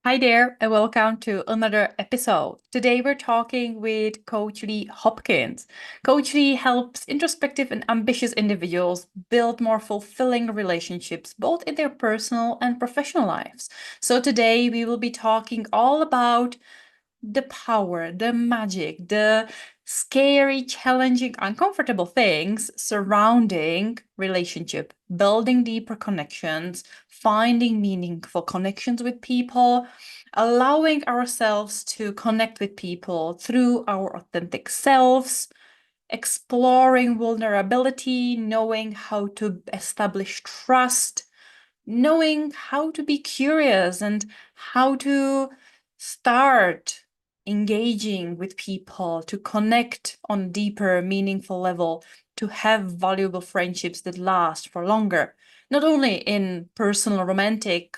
Hi there, and welcome to another episode. Today we're talking with Coach Lee Hopkins. Coach Lee helps introspective and ambitious individuals build more fulfilling relationships, both in their personal and professional lives. So today we will be talking all about the power, the magic, the scary, challenging, uncomfortable things surrounding relationship, building deeper connections, finding meaningful connections with people, allowing ourselves to connect with people through our authentic selves, exploring vulnerability, knowing how to establish trust, knowing how to be curious and how to start engaging with people, to connect on a deeper, meaningful level, to have valuable friendships that last for longer, not only in personal romantic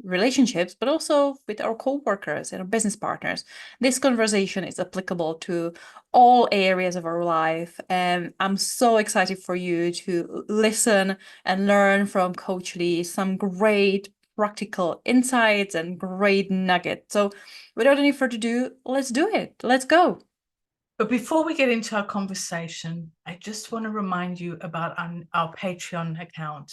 relationships, but also with our co-workers and our business partners. This conversation is applicable to all areas of our life. And I'm so excited for you to listen and learn from Coach Lee some great practical insights and great nuggets. So without any further ado, let's do it. Let's go. But before we get into our conversation, I just want to remind you about our Patreon account,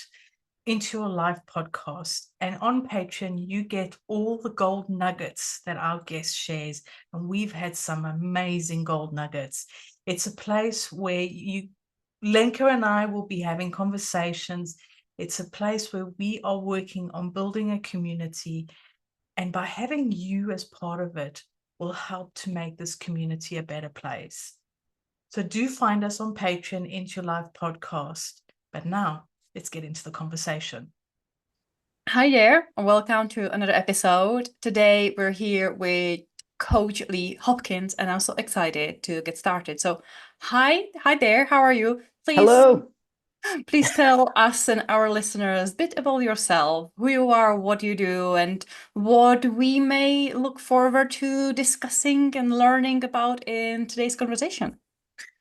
Into Your Life podcast. And on Patreon, you get all the gold nuggets that our guest shares. And we've had some amazing gold nuggets. It's a place where Lenka and I will be having conversations. It's a place where we are working on building a community. And by having you as part of it, will help to make this community a better place. So do find us on Patreon, Into Your Life podcast. But now let's get into the conversation. Hi there, and welcome to another episode. Today we're here with Coach Lee Hopkins, and I'm so excited to get started. So, hi there. How are you? Hello. Please tell us and our listeners a bit about yourself, who you are, what you do, and what we may look forward to discussing and learning about in today's conversation.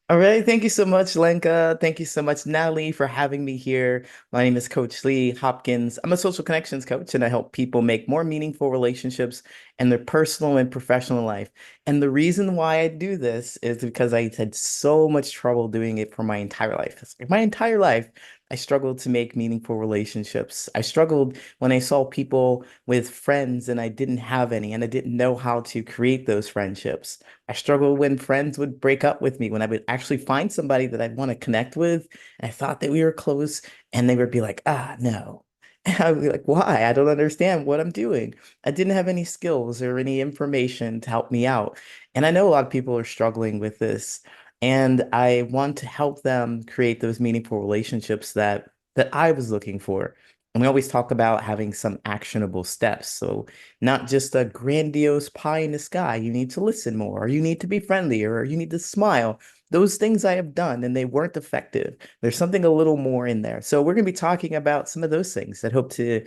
All right. Thank you so much, Lenka. Thank you so much, Natalie, for having me here. My name is Coach Lee Hopkins. I'm a social connections coach, and I help people make more meaningful relationships in their personal and professional life. And the reason why I do this is because I had so much trouble doing it for my entire life. My entire life, I struggled to make meaningful relationships. I struggled when I saw people with friends and I didn't have any, and I didn't know how to create those friendships. I struggled when friends would break up with me, when I would actually find somebody that I'd want to connect with, and I thought that we were close, and they would be like, no. And I would be like, why? I don't understand what I'm doing. I didn't have any skills or any information to help me out. And I know a lot of people are struggling with this, and I want to help them create those meaningful relationships that I was looking for. And we always talk about having some actionable steps. So not just a grandiose pie in the sky. You need to listen more, or you need to be friendlier, or you need to smile. Those things I have done and they weren't effective. There's something a little more in there. So we're going to be talking about some of those things that hope to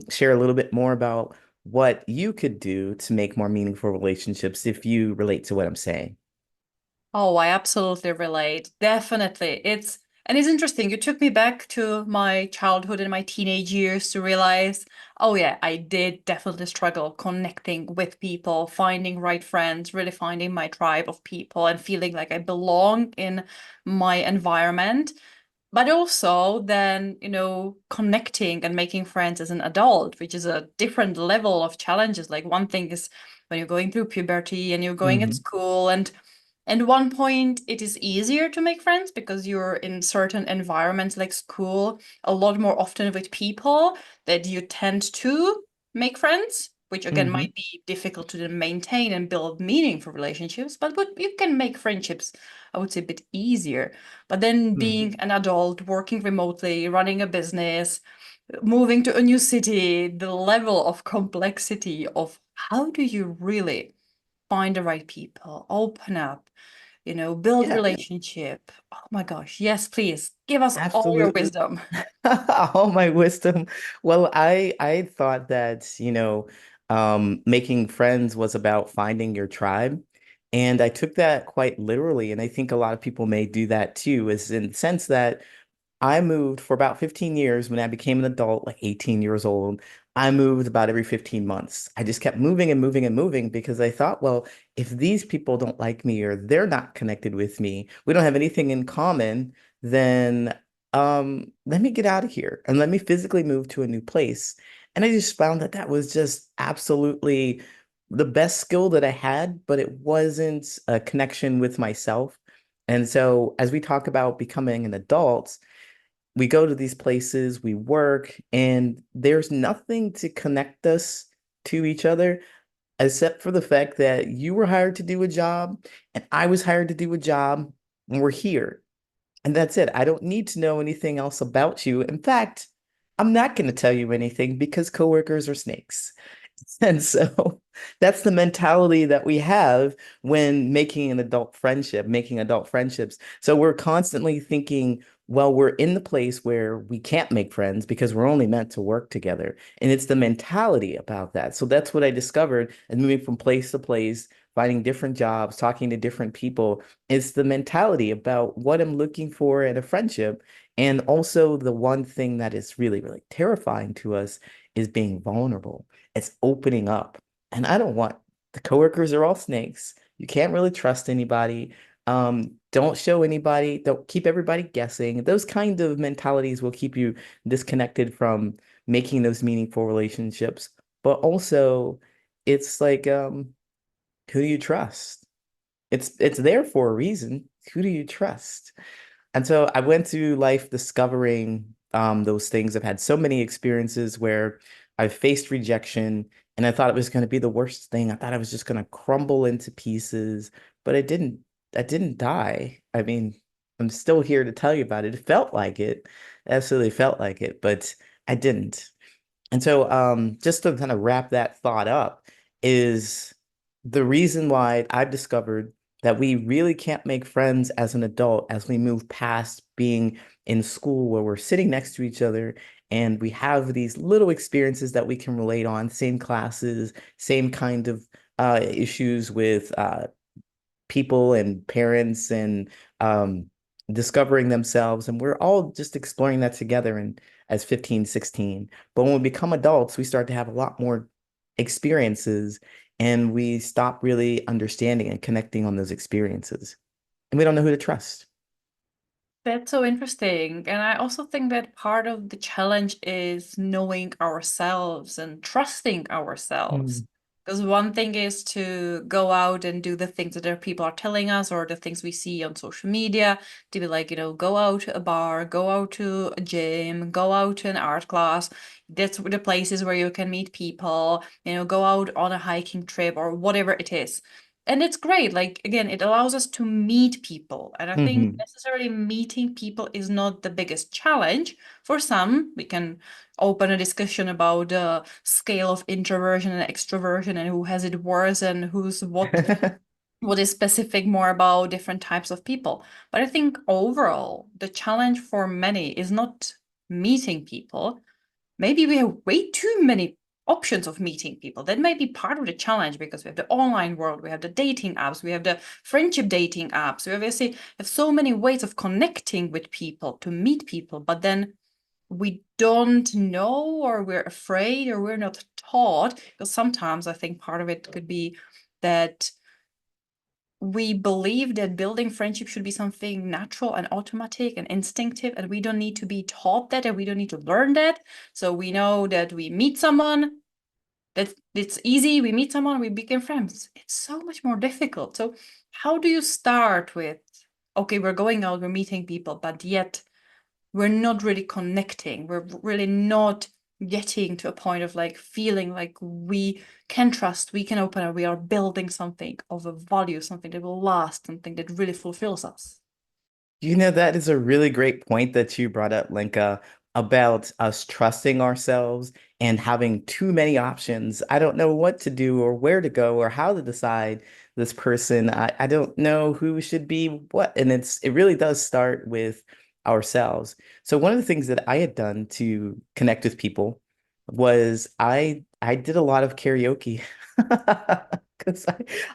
share a little bit more about what you could do to make more meaningful relationships if you relate to what I'm saying. Oh, I absolutely relate. Definitely. It's interesting. You took me back to my childhood and my teenage years to realize, oh yeah, I did definitely struggle connecting with people, finding right friends, really finding my tribe of people and feeling like I belong in my environment. But also then, connecting and making friends as an adult, which is a different level of challenges. Like one thing is when you're going through puberty and you're going at Hmm. school and one point, it is easier to make friends because you're in certain environments like school a lot more often with people that you tend to make friends, which again Hmm. might be difficult to then maintain and build meaningful relationships, but you can make friendships, I would say, a bit easier. But then being Hmm. an adult, working remotely, running a business, moving to a new city, the level of complexity of how do you really find the right people, open up, build Yeah, relationship. Oh my gosh. Yes, please give us all your absolutely. wisdom. All my wisdom. Well, I thought that, making friends was about finding your tribe. And I took that quite literally. And I think a lot of people may do that too, is in the sense that I moved for about 15 years when I became an adult, like 18 years old. I moved about every 15 months. I just kept moving and moving and moving because I thought, well, if these people don't like me or they're not connected with me, we don't have anything in common, then let me get out of here and let me physically move to a new place. And I just found that that was just absolutely the best skill that I had, but it wasn't a connection with myself. And so as we talk about becoming an adult, we go to these places, we work, and there's nothing to connect us to each other except for the fact that you were hired to do a job and I was hired to do a job, and we're here. And that's it. I don't need to know anything else about you. In fact, I'm not going to tell you anything because coworkers are snakes. And so that's the mentality that we have when making an adult friendship, making adult friendships. So we're constantly thinking, well, we're in the place where we can't make friends because we're only meant to work together. And it's the mentality about that. So that's what I discovered and moving from place to place, finding different jobs, talking to different people. It's the mentality about what I'm looking for in a friendship. And also the one thing that is really, really terrifying to us is being vulnerable. It's opening up. And I don't want the coworkers are all snakes. You can't really trust anybody. Don't show anybody, don't keep everybody guessing. Those kind of mentalities will keep you disconnected from making those meaningful relationships. But also, it's like, who do you trust? It's there for a reason. Who do you trust? And so I went through life discovering those things. I've had so many experiences where I've faced rejection and I thought it was going to be the worst thing. I thought I was just going to crumble into pieces, but it didn't. I didn't die. I mean, I'm still here to tell you about it. It felt like it, absolutely felt like it, but I didn't. And so, just to kind of wrap that thought up, is the reason why I've discovered that we really can't make friends as an adult as we move past being in school where we're sitting next to each other and we have these little experiences that we can relate on, same classes, same kind of issues with people and parents and discovering themselves. And we're all just exploring that together and as 15, 16. But when we become adults, we start to have a lot more experiences and we stop really understanding and connecting on those experiences. And we don't know who to trust. That's so interesting. And I also think that part of the challenge is knowing ourselves and trusting ourselves. Mm. Because one thing is to go out and do the things that other people are telling us or the things we see on social media, to be like, go out to a bar, go out to a gym, go out to an art class. That's the places where you can meet people, go out on a hiking trip or whatever it is. And it's great. Like, again, it allows us to meet people. And I think Mhm. necessarily meeting people is not the biggest challenge. For some, we can open a discussion about the scale of introversion and extroversion and who has it worse and who's what is specific more about different types of people. But I think overall, the challenge for many is not meeting people. Maybe we have way too many options of meeting people. That might be part of the challenge because we have the online world, we have the dating apps, we have the friendship dating apps. We obviously have so many ways of connecting with people to meet people, but then we don't know or we're afraid or we're not taught, because sometimes I think part of it could be that we believe that building friendship should be something natural and automatic and instinctive, and we don't need to be taught that and we don't need to learn that. So we know that we meet someone, that it's easy, we meet someone, we become friends. It's so much more difficult. So how do you start with, okay, we're going out, we're meeting people, but yet we're not really connecting. We're really not getting to a point of like feeling like we can trust, we can open up, we are building something of a value, something that will last, something that really fulfills us. That is a really great point that you brought up, Linka, about us trusting ourselves and having too many options. I don't know what to do or where to go or how to decide this person. I don't know who should be what. And it really does start with ourselves. So one of the things that I had done to connect with people was I did a lot of karaoke. Because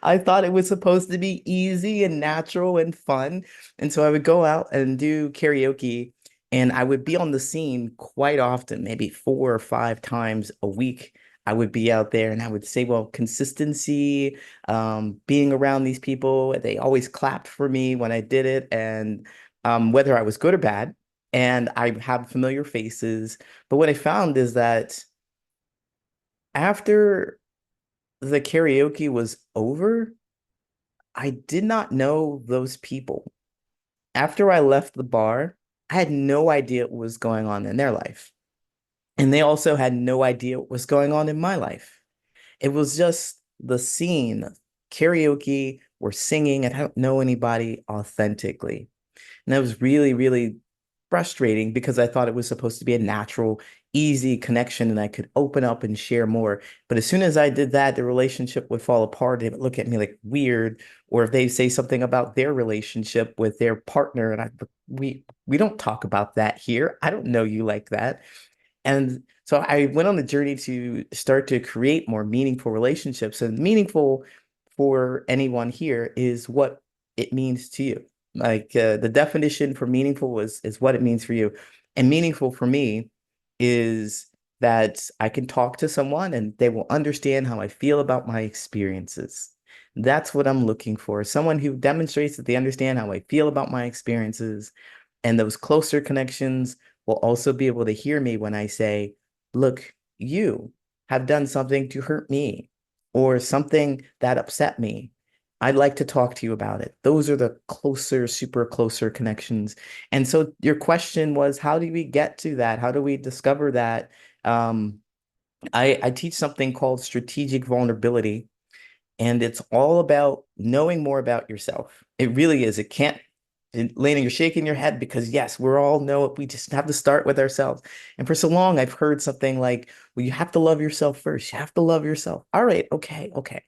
I thought it was supposed to be easy and natural and fun. And so I would go out and do karaoke. And I would be on the scene quite often, maybe 4 or 5 times a week. I would be out there and I would say, well, consistency, being around these people, they always clapped for me when I did it. And whether I was good or bad, and I have familiar faces. But what I found is that after the karaoke was over, I did not know those people. After I left the bar, I had no idea what was going on in their life. And they also had no idea what was going on in my life. It was just the scene, karaoke, we're singing, and I don't know anybody authentically. And that was really, really frustrating because I thought it was supposed to be a natural, easy connection and I could open up and share more. But as soon as I did that, the relationship would fall apart. They would look at me like weird, or if they say something about their relationship with their partner, and we don't talk about that here. I don't know you like that. And so I went on the journey to start to create more meaningful relationships. And meaningful for anyone here is what it means to you. Like the definition for meaningful is what it means for you. And meaningful for me is that I can talk to someone and they will understand how I feel about my experiences. That's what I'm looking for. Someone who demonstrates that they understand how I feel about my experiences, and those closer connections will also be able to hear me when I say, look, you have done something to hurt me or something that upset me. I'd like to talk to you about it. Those are the closer, super closer connections. And so your question was, how do we get to that? How do we discover that? Um, I teach something called strategic vulnerability, and it's all about knowing more about yourself. It really is. It can't, Lena, you're shaking your head because yes, we're all know it. We just have to start with ourselves. And for so long, I've heard something like, well, you have to love yourself first. You have to love yourself. All right, okay, okay.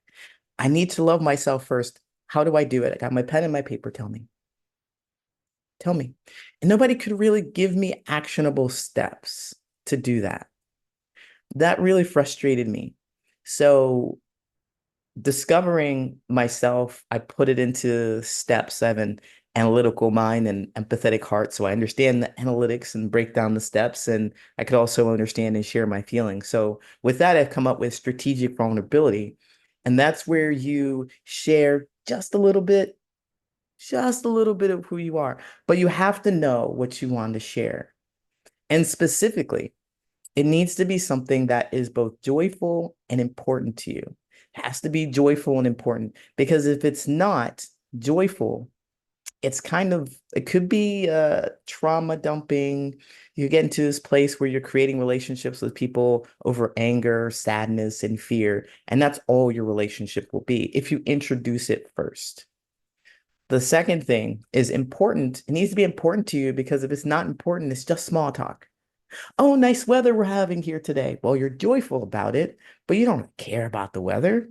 I need to love myself first. How do I do it? I got my pen and my paper. Tell me. Tell me. And nobody could really give me actionable steps to do that. That really frustrated me. So discovering myself, I put it into steps. I have an analytical mind and empathetic heart, so I understand the analytics and break down the steps, and I could also understand and share my feelings. So with that, I've come up with strategic vulnerability, and that's where you share just a little bit of who you are, but you have to know what you want to share. And specifically, it needs to be something that is both joyful and important to you. It has to be joyful and important because if it's not joyful, it could be trauma dumping. You get into this place where you're creating relationships with people over anger, sadness, and fear. And that's all your relationship will be if you introduce it first. The second thing is important. It needs to be important to you because if it's not important, it's just small talk. Oh, nice weather we're having here today. Well, you're joyful about it, but you don't care about the weather.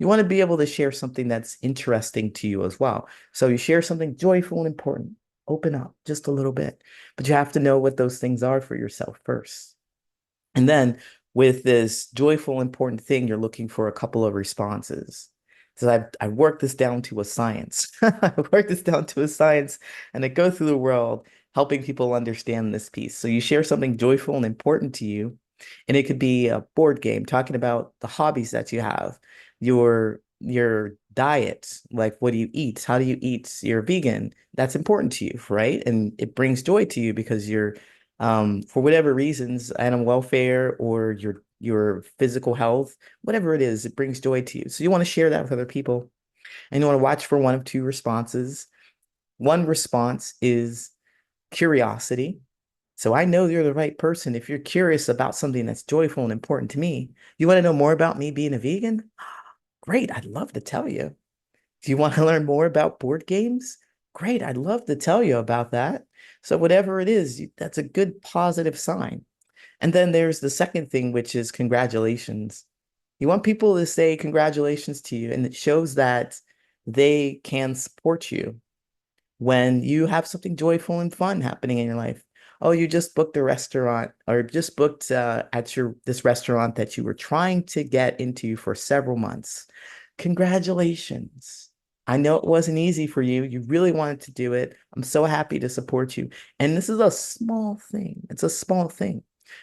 You want to be able to share something that's interesting to you as well. So you share something joyful and important. Open up just a little bit, but you have to know what those things are for yourself first. And then with this joyful, important thing, you're looking for a couple of responses. So I've worked this down to a science. I've worked this down to a science, and I go through the world helping people understand this piece. So you share something joyful and important to you, and it could be a board game talking about the hobbies that you have, your diet, like what do you eat? How do you eat? You're vegan. That's important to you, right? And it brings joy to you because you're for whatever reasons, animal welfare or your physical health, whatever it is, it brings joy to you. So you want to share that with other people, and you want to watch for one of two responses. One response is curiosity. So I know you're the right person. If you're curious about something that's joyful and important to me, you want to know more about me being a vegan? Great, I'd love to tell you. Do you want to learn more about board games? Great, I'd love to tell you about that. So whatever it is, that's a good positive sign. And then there's the second thing, which is congratulations. You want people to say congratulations to you, and it shows that they can support you when you have something joyful and fun happening in your life. Oh, you just booked a restaurant or just booked at your this restaurant that you were trying to get into for several months. Congratulations. I know it wasn't easy for you. You really wanted to do it. I'm so happy to support you. And this is a small thing. It's a small thing.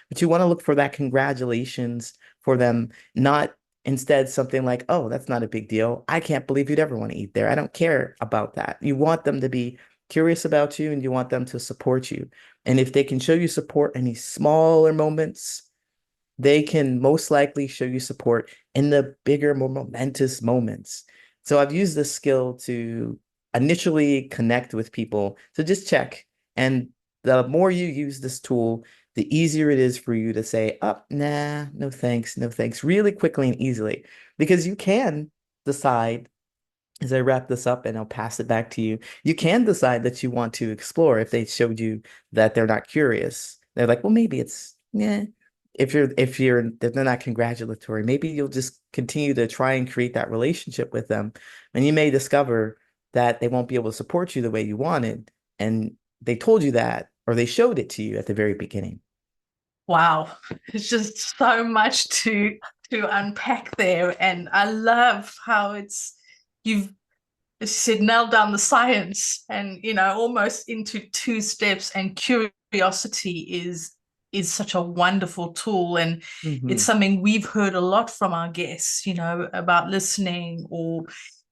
But you want to look for that congratulations for them, not instead something like, oh, that's not a big deal. I can't believe you'd ever want to eat there. I don't care about that. You want them to be curious about you and you want them to support you. And if they can show you support in these smaller moments, they can most likely show you support in the bigger, more momentous moments. So I've used this skill to initially connect with people to just check. And the more you use this tool, the easier it is for you to say, oh, nah, no thanks, no thanks, really quickly and easily. Because you can decide, as I wrap this up and I'll pass it back to you, you can decide that you want to explore if they showed you that they're not curious. They're like, well, maybe it's, yeah. If they're not congratulatory, maybe you'll just continue to try and create that relationship with them. And you may discover that they won't be able to support you the way you wanted. And they told you that, or they showed it to you at the very beginning. Wow, it's just so much to unpack there, and I love how you've, as you said, nailed down the science, and almost into 2 steps. And curiosity is such a wonderful tool, and it's something we've heard a lot from our guests, about listening or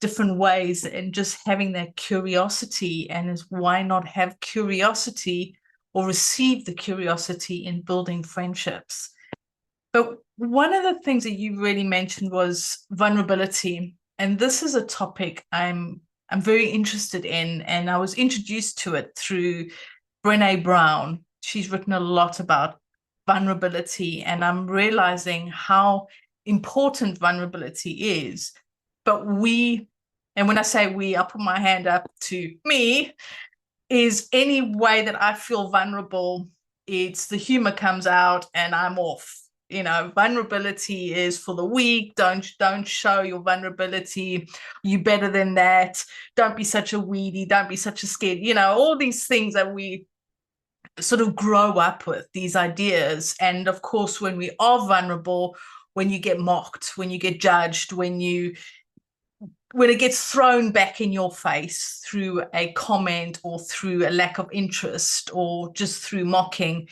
different ways, and just having that curiosity. And why not have curiosity or receive the curiosity in building friendships? But one of the things that you really mentioned was vulnerability. And this is a topic I'm very interested in. And I was introduced to it through Brené Brown. She's written a lot about vulnerability. And I'm realizing how important vulnerability is. But and when I say we, I'll put my hand up to me, is any way that I feel vulnerable, it's the humor comes out and I'm off. Vulnerability is for the weak. Don't show your vulnerability. You better than that. Don't be such a weedy. Don't be such a scared. All these things that we sort of grow up with, these ideas. And of course, when we are vulnerable, when you get mocked, when you get judged, when it gets thrown back in your face through a comment or through a lack of interest or just through mocking,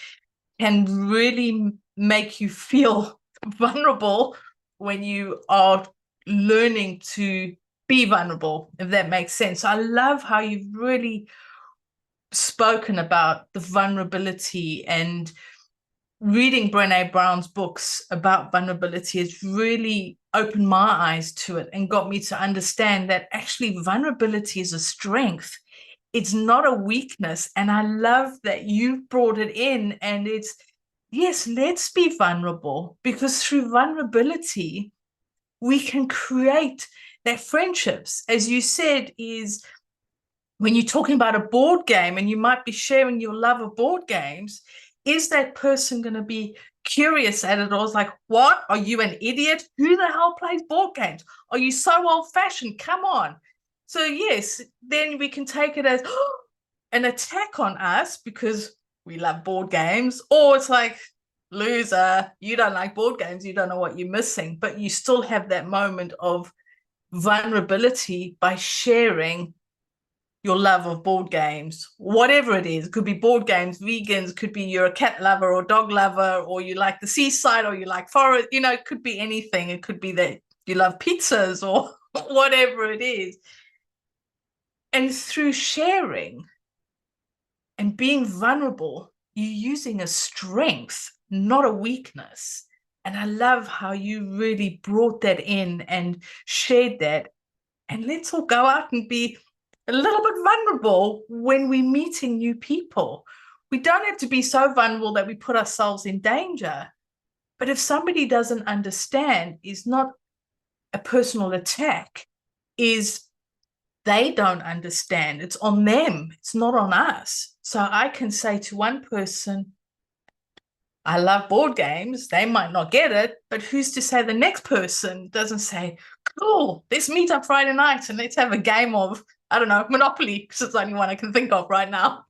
can really make you feel vulnerable when you are learning to be vulnerable, if that makes sense. So I love how you've really spoken about the vulnerability, and reading Brené Brown's books about vulnerability has really opened my eyes to it and got me to understand that actually vulnerability is a strength. It's not a weakness. And I love that you've brought it in, and it's, yes, let's be vulnerable, because through vulnerability, we can create that friendships, as you said, is when you're talking about a board game and you might be sharing your love of board games, is that person going to be curious at it, or is like, what? Are you an idiot? Who the hell plays board games? Are you so old-fashioned? Come on. So yes, then we can take it as an attack on us because we love board games, or it's like, loser, you don't like board games, you don't know what you're missing. But you still have that moment of vulnerability by sharing your love of board games, whatever it is. It could be board games, vegans, could be you're a cat lover or dog lover, or you like the seaside, or you like forest, it could be anything. It could be that you love pizzas or whatever it is. And through sharing and being vulnerable, you're using a strength, not a weakness. And I love how you really brought that in and shared that. And let's all go out and be a little bit vulnerable when we're meeting new people. We don't have to be so vulnerable that we put ourselves in danger. But if somebody doesn't understand, is not a personal attack, is they don't understand. It's on them. It's not on us. So I can say to one person, I love board games. They might not get it, but who's to say the next person doesn't say, cool, let's meet up Friday night and let's have a game of, I don't know, Monopoly, because it's the only one I can think of right now.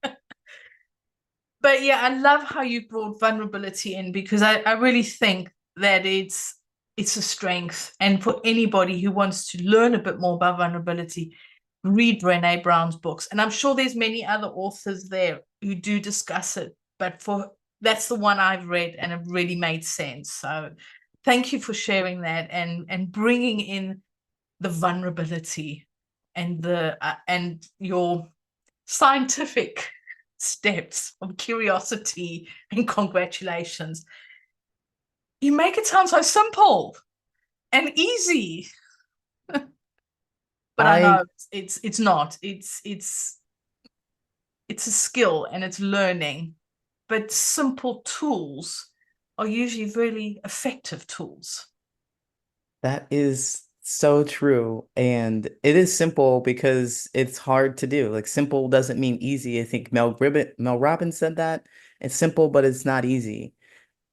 But yeah, I love how you brought vulnerability in, because I really think that it's a strength. And for anybody who wants to learn a bit more about vulnerability, read Brene Brown's books. And I'm sure there's many other authors there who do discuss it, but that's the one I've read and it really made sense. So thank you for sharing that and bringing in the vulnerability and and your scientific steps of curiosity and congratulations. You make it sound so simple and easy. But I know it's not. It's a skill and it's learning. But simple tools are usually really effective tools. That is so true. And it is simple because it's hard to do. Like simple doesn't mean easy. I think Mel Robbins said that. It's simple, but it's not easy.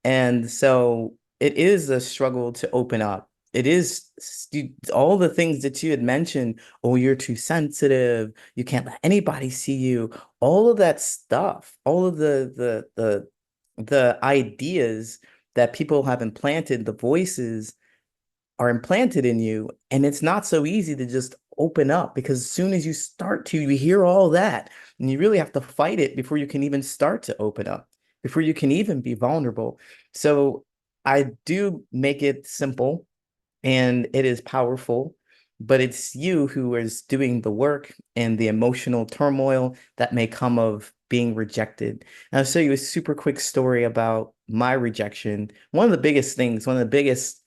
And so it is a struggle to open up. It is all the things that you had mentioned. Oh, you're too sensitive. You can't let anybody see you. All of that stuff, all of the ideas that people have implanted, the voices are implanted in you, and it's not so easy to just open up because as soon as you start to, you hear all that, and you really have to fight it before you can even start to open up, before you can even be vulnerable. So I do make it simple and it is powerful, but it's you who is doing the work and the emotional turmoil that may come of being rejected. And I'll show you a super quick story about my rejection. One of the biggest things, one of the biggest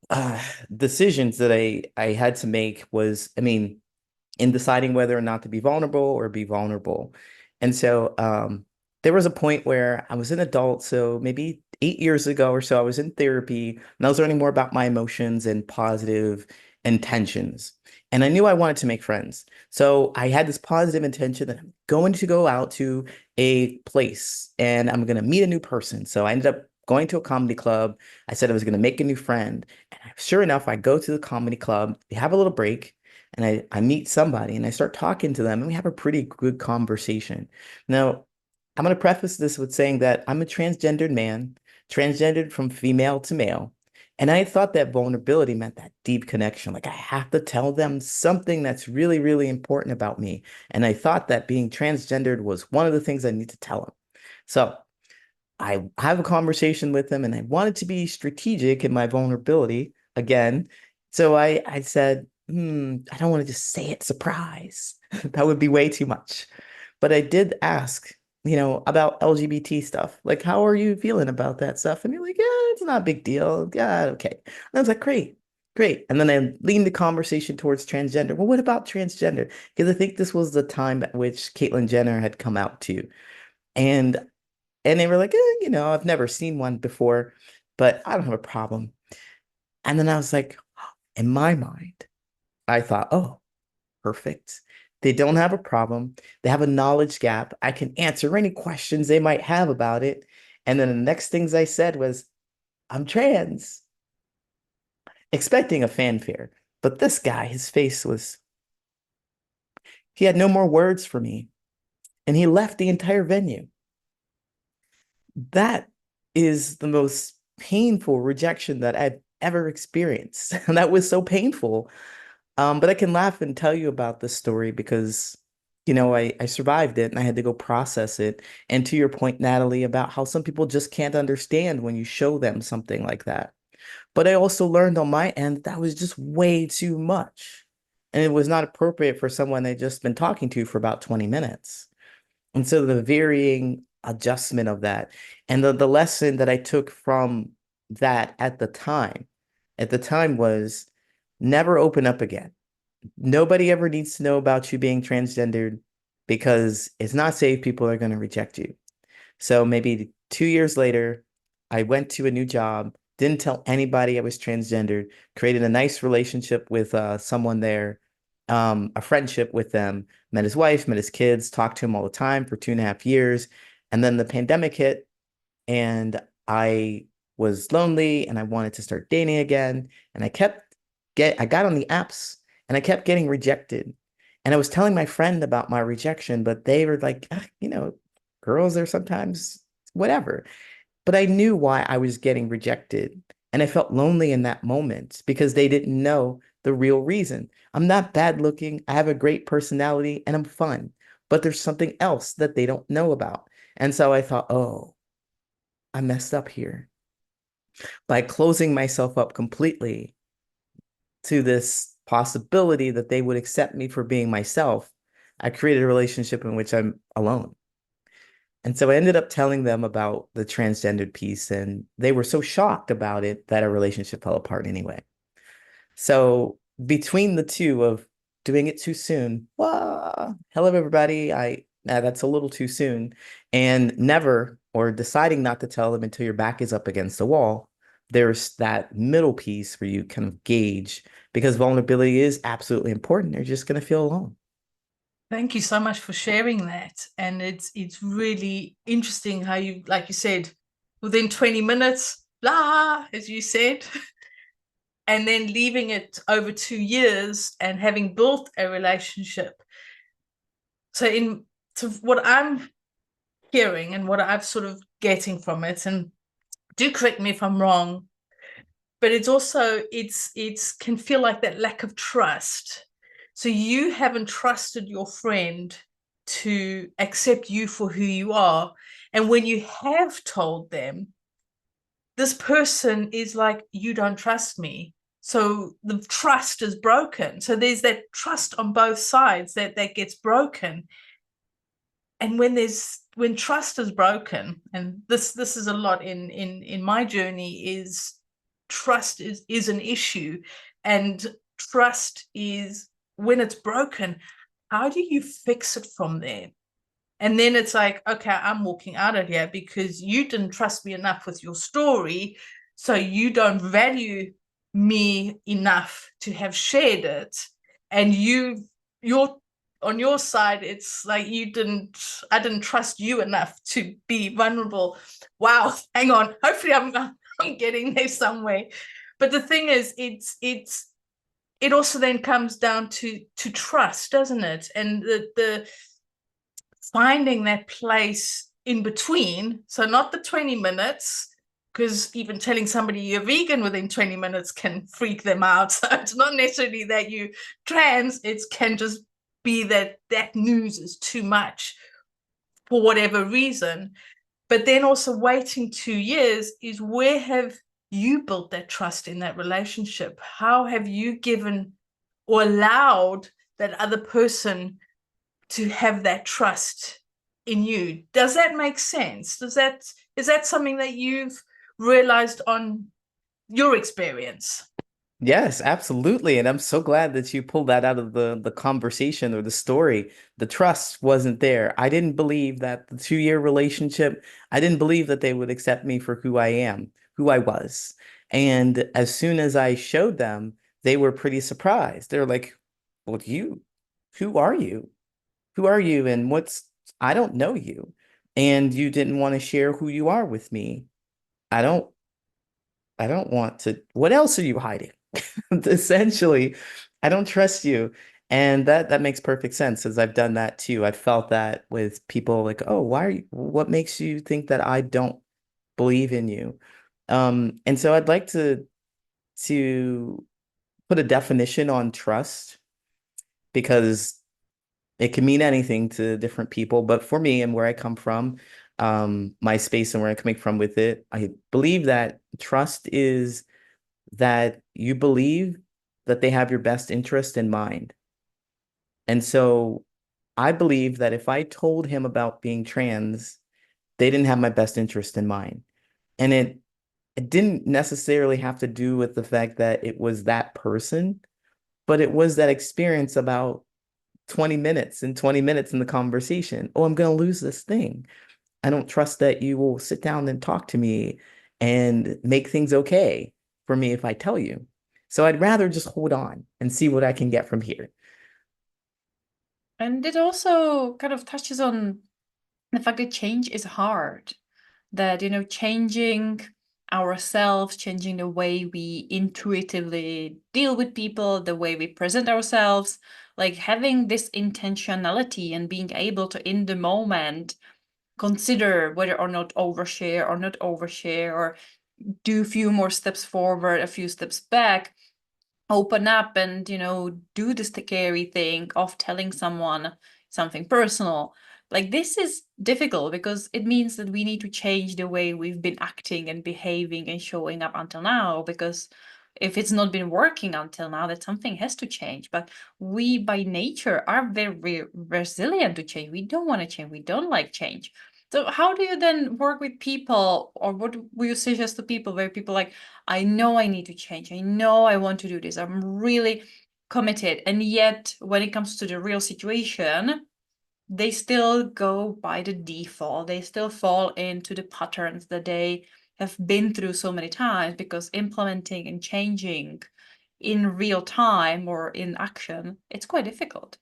uh, decisions that I had to make was, I mean, in deciding whether or not to be vulnerable or be vulnerable. And so there was a point where I was an adult, so maybe 8 years ago or so, I was in therapy and I was learning more about my emotions and positive intentions. And I knew I wanted to make friends. So I had this positive intention that I'm going to go out to a place and I'm going to meet a new person. So I ended up going to a comedy club. I said I was going to make a new friend. And sure enough, I go to the comedy club, we have a little break and I meet somebody and I start talking to them and we have a pretty good conversation. Now, I'm going to preface this with saying that I'm a transgendered man, transgendered from female to male. And I thought that vulnerability meant that deep connection. Like I have to tell them something that's really, really important about me. And I thought that being transgendered was one of the things I need to tell them. So I have a conversation with him and I wanted to be strategic in my vulnerability again. So I said, I don't want to just say it surprise. That would be way too much. But I did ask, about LGBT stuff. Like, how are you feeling about that stuff? And you're like, yeah, it's not a big deal. Yeah, okay. And I was like, great, great. And then I leaned the conversation towards transgender. Well, what about transgender? Because I think this was the time at which Caitlyn Jenner had come out too. And and they were like, I've never seen one before, but I don't have a problem. And then I was like, in my mind, I thought, oh, perfect. They don't have a problem. They have a knowledge gap. I can answer any questions they might have about it. And then the next things I said was, I'm trans, expecting a fanfare. But this guy, his face was, he had no more words for me. And he left the entire venue. That is the most painful rejection that I've ever experienced. And that was so painful. But I can laugh and tell you about this story because, I survived it and I had to go process it. And to your point, Natalie, about how some people just can't understand when you show them something like that. But I also learned on my end that was just way too much. And it was not appropriate for someone I'd just been talking to for about 20 minutes. And so the varying adjustment of that and the lesson that I took from that at the time was never open up again. Nobody ever needs to know about you being transgendered because it's not safe. People are going to reject you. So maybe 2 years later, I went to a new job, didn't tell anybody I was transgendered, created a nice relationship with someone there, a friendship with them, met his wife, met his kids, talked to him all the time for 2.5 years. And then the pandemic hit and I was lonely and I wanted to start dating again. And I got on the apps and I kept getting rejected. And I was telling my friend about my rejection, but they were like, girls are sometimes whatever. But I knew why I was getting rejected. And I felt lonely in that moment because they didn't know the real reason. I'm not bad looking. I have a great personality and I'm fun, but there's something else that they don't know about. And so I thought, oh, I messed up here by closing myself up completely to this possibility that they would accept me for being myself. I created a relationship in which I'm alone. And so I ended up telling them about the transgendered piece, and they were so shocked about it that our relationship fell apart anyway. So between the two of doing it too soon, hello everybody, that's a little too soon, and never or deciding not to tell them until your back is up against the wall, there's that middle piece where you kind of gauge because vulnerability is absolutely important. They're just going to feel alone. Thank you so much for sharing that. And it's really interesting how you, like you said, within 20 minutes, blah, as you said, and then leaving it over 2 years and having built a relationship. So what I'm hearing and what I've sort of getting from it, and do correct me if I'm wrong, but it's also it's can feel like that lack of trust. So you haven't trusted your friend to accept you for who you are, and when you have told them, this person is like, you don't trust me, so the trust is broken. So there's that trust on both sides that gets broken. And when trust is broken, and this is a lot in my journey, is trust is an issue. And trust is, when it's broken, how do you fix it from there? And then it's like, okay, I'm walking out of here because you didn't trust me enough with your story, so you don't value me enough to have shared it. And you're on your side, it's like I didn't trust you enough to be vulnerable. Wow, hang on. Hopefully I'm getting there somewhere. But the thing is, it also then comes down to trust, doesn't it? And the finding that place in between. So not the 20 minutes, because even telling somebody you're vegan within 20 minutes can freak them out. So it's not necessarily that you trans, it can just be that news is too much for whatever reason. But then also waiting 2 years is, where have you built that trust in that relationship? How have you given or allowed that other person to have that trust in you? Does that make sense? Is that something that you've realized on your experience? Yes, absolutely. And I'm so glad that you pulled that out of the conversation or the story. The trust wasn't there. I didn't believe that the 2-year relationship, I didn't believe that they would accept me for who I am, who I was. And as soon as I showed them, they were pretty surprised. They're like, well, who are you? Who are you? And I don't know you. And you didn't want to share who you are with me. I don't, I don't want to. What else are you hiding? Essentially, I don't trust you. And that makes perfect sense as I've done that too. I've felt that with people like, oh, what makes you think that I don't believe in you? And so I'd like to put a definition on trust because it can mean anything to different people. But for me and where I come from, my space and where I'm coming from with it, I believe that trust is that you believe that they have your best interest in mind. And so I believe that if I told him about being trans, they didn't have my best interest in mind. And it didn't necessarily have to do with the fact that it was that person, but it was that experience about 20 minutes and 20 minutes in the conversation. Oh, I'm going to lose this thing. I don't trust that you will sit down and talk to me and make things okay for me if I tell you. So I'd rather just hold on and see what I can get from here. And it also kind of touches on the fact that change is hard, that, changing ourselves, changing the way we intuitively deal with people, the way we present ourselves, like having this intentionality and being able to, in the moment, consider whether or not overshare or not overshare, or do a few more steps forward, a few steps back, open up and, do the scary thing of telling someone something personal. Like, this is difficult because it means that we need to change the way we've been acting and behaving and showing up until now, because if it's not been working until now, that something has to change. But we by nature are very resilient to change. We don't want to change. We don't like change. So how do you then work with people, or what will you suggest to people where people like, I know I need to change. I know I want to do this. I'm really committed. And yet when it comes to the real situation, they still go by the default. They still fall into the patterns that they have been through so many times, because implementing and changing in real time or in action, it's quite difficult.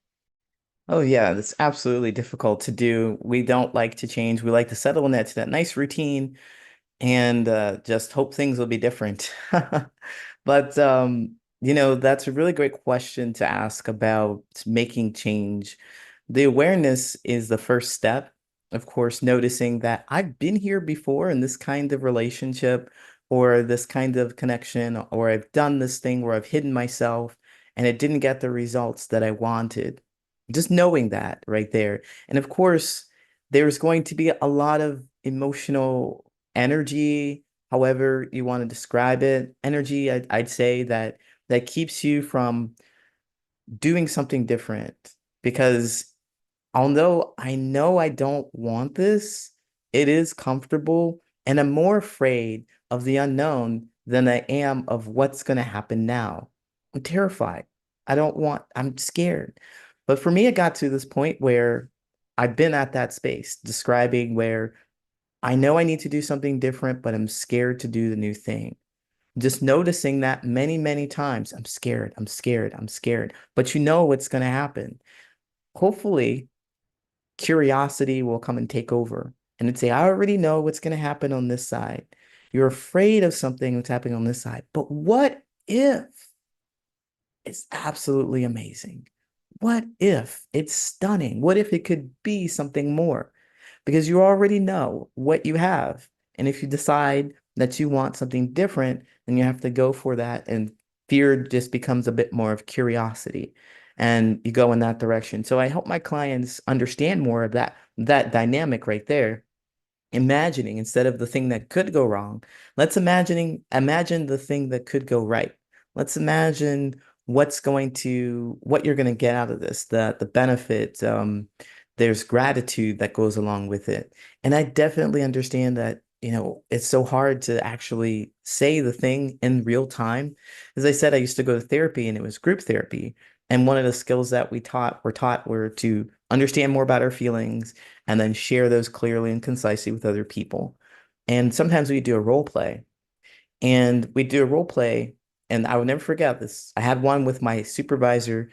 Oh yeah, it's absolutely difficult to do. We don't like to change. We like to settle in that nice routine and just hope things will be different. But that's a really great question to ask about making change. The awareness is the first step. Of course, noticing that I've been here before in this kind of relationship or this kind of connection, or I've done this thing where I've hidden myself and it didn't get the results that I wanted. Just knowing that right there. And of course, there's going to be a lot of emotional energy, however you want to describe it. Energy, I'd say that keeps you from doing something different. Because although I know I don't want this, it is comfortable, and I'm more afraid of the unknown than I am of what's going to happen now. I'm terrified. I'm scared. But for me, it got to this point where I've been at that space describing where I know I need to do something different, but I'm scared to do the new thing. Just noticing that many, many times, I'm scared, I'm scared, I'm scared. But you know what's going to happen. Hopefully, curiosity will come and take over. And it'd say, I already know what's going to happen on this side. You're afraid of something that's happening on this side. But what if? It's absolutely amazing. What if it's stunning? What if it could be something more? Because you already know what you have. And if you decide that you want something different, then you have to go for that. And fear just becomes a bit more of curiosity. And you go in that direction. So I help my clients understand more of that dynamic right there. Imagining instead of the thing that could go wrong, let's imagine the thing that could go right. Let's imagine what you're going to get out of this, the benefit. There's gratitude that goes along with it. And I definitely understand that, it's so hard to actually say the thing in real time. As I said, I used to go to therapy and it was group therapy. And one of the skills that were to understand more about our feelings and then share those clearly and concisely with other people. And sometimes we do a role play, and we do a role play, and I will never forget this. I had one with my supervisor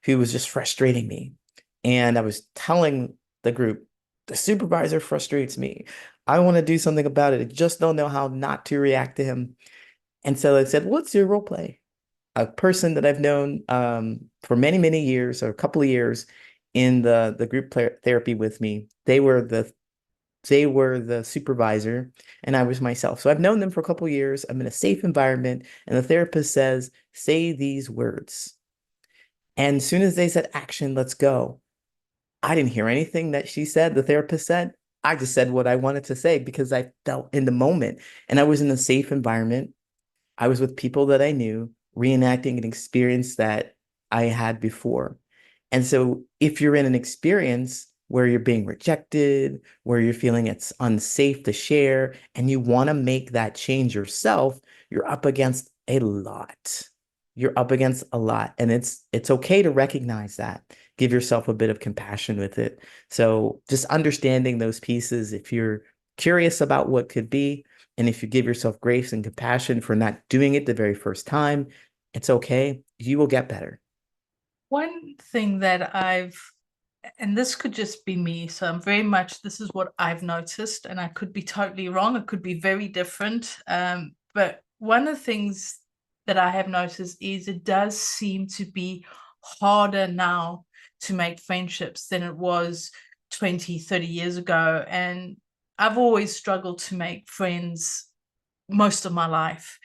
who was just frustrating me. And I was telling the group, the supervisor frustrates me. I want to do something about it. I just don't know how not to react to him. And so I said, what's your role play? A person that I've known for many, many years, or a couple of years in the group therapy with me, they were the supervisor and I was myself. So I've known them for a couple of years. I'm in a safe environment, and the therapist says, say these words. And as soon as they said action, let's go, I didn't hear anything that she said, the therapist said. I just said what I wanted to say because I felt in the moment, and I was in a safe environment. I was with people that I knew, reenacting an experience that I had before. And so if you're in an experience where you're being rejected, where you're feeling it's unsafe to share, and you want to make that change yourself, you're up against a lot. You're up against a lot. And it's okay to recognize that. Give yourself a bit of compassion with it. So just understanding those pieces, if you're curious about what could be, and if you give yourself grace and compassion for not doing it the very first time, it's okay. You will get better. One thing that and this could just be me, so I'm very much, this is what I've noticed, and I could be totally wrong. It could be very different. But one of the things that I have noticed is it does seem to be harder now to make friendships than it was 20, 30 years ago. And I've always struggled to make friends most of my life.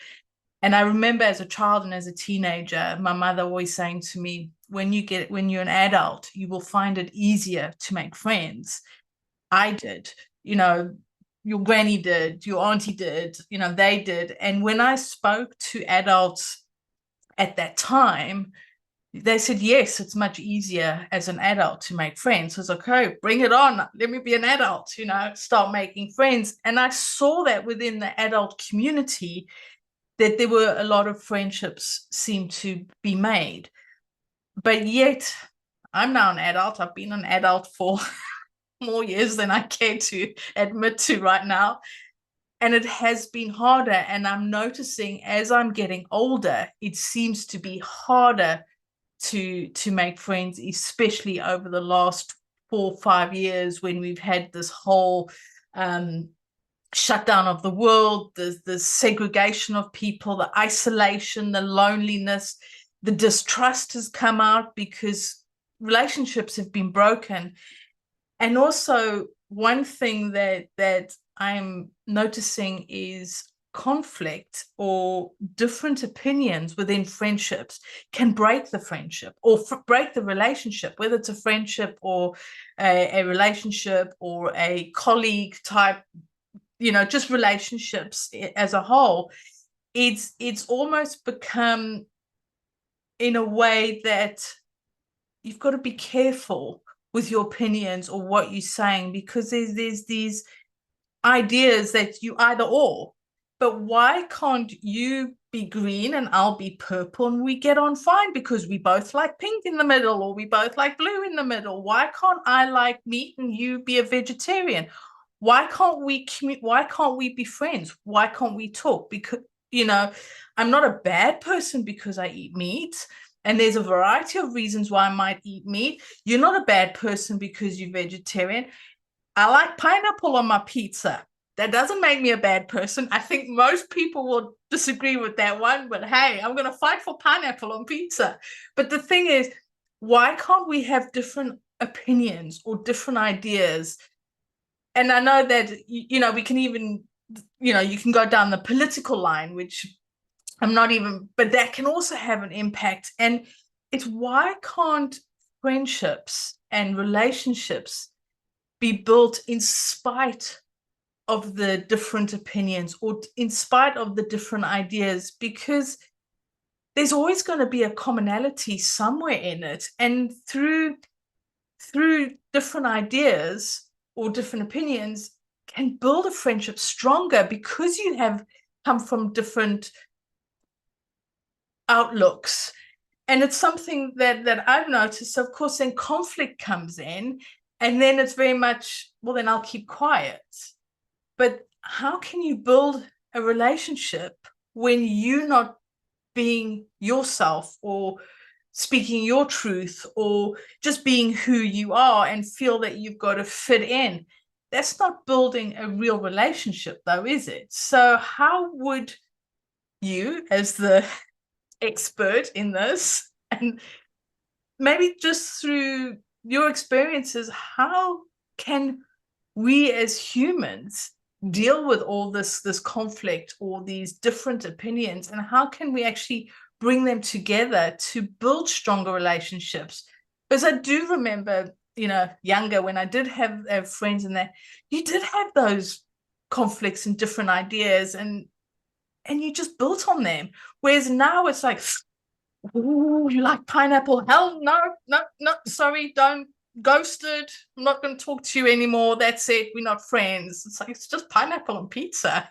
And I remember as a child and as a teenager, my mother always saying to me, when you're an adult, you will find it easier to make friends. I did, your granny did, your auntie did, they did. And when I spoke to adults at that time, they said, yes, it's much easier as an adult to make friends. I was like, okay, bring it on. Let me be an adult, start making friends. And I saw that within the adult community, that there were a lot of friendships seem to be made. But yet, I'm now an adult. I've been an adult for more years than I care to admit to right now. And it has been harder. And I'm noticing as I'm getting older, it seems to be harder to make friends, especially over the last 4 or 5 years when we've had this whole shutdown of the world, the segregation of people, the isolation, the loneliness, the distrust has come out because relationships have been broken. And also one thing that I'm noticing is conflict or different opinions within friendships can break the friendship or break the relationship, whether it's a friendship or a relationship or a colleague type, just relationships as a whole. It's almost become in a way that you've got to be careful with your opinions or what you're saying, because there's these ideas that you either or. But why can't you be green and I'll be purple and we get on fine because we both like pink in the middle, or we both like blue in the middle? Why can't I like meat and you be a vegetarian? Why can't we be friends? Why can't we talk? Because I'm not a bad person because I eat meat. And there's a variety of reasons why I might eat meat. You're not a bad person because you're vegetarian. I like pineapple on my pizza. That doesn't make me a bad person. I think most people will disagree with that one, but hey, I'm going to fight for pineapple on pizza. But the thing is, why can't we have different opinions or different ideas? And I know that, we can even, you can go down the political line, which I'm not even, but that can also have an impact. And it's why can't friendships and relationships be built in spite of the different opinions or in spite of the different ideas? Because there's always going to be a commonality somewhere in it. And through different ideas or different opinions can build a friendship stronger, because you have come from different outlooks. And it's something that I've noticed. Of course, then conflict comes in, and then it's very much, well, then I'll keep quiet. But how can you build a relationship when you're not being yourself or speaking your truth or just being who you are and feel that you've got to fit in? That's not building a real relationship, though, is it? So how would you, as the expert in this, and maybe just through your experiences, how can we as humans deal with all this conflict or these different opinions, and how can we actually bring them together to build stronger relationships? Because I do remember, younger, when I did have friends in there, you did have those conflicts and different ideas, and you just built on them. Whereas now it's like, ooh, you like pineapple? Hell no, sorry, don't. Ghosted. I'm not going to talk to you anymore. That's it. We're not friends. It's like, it's just pineapple on pizza,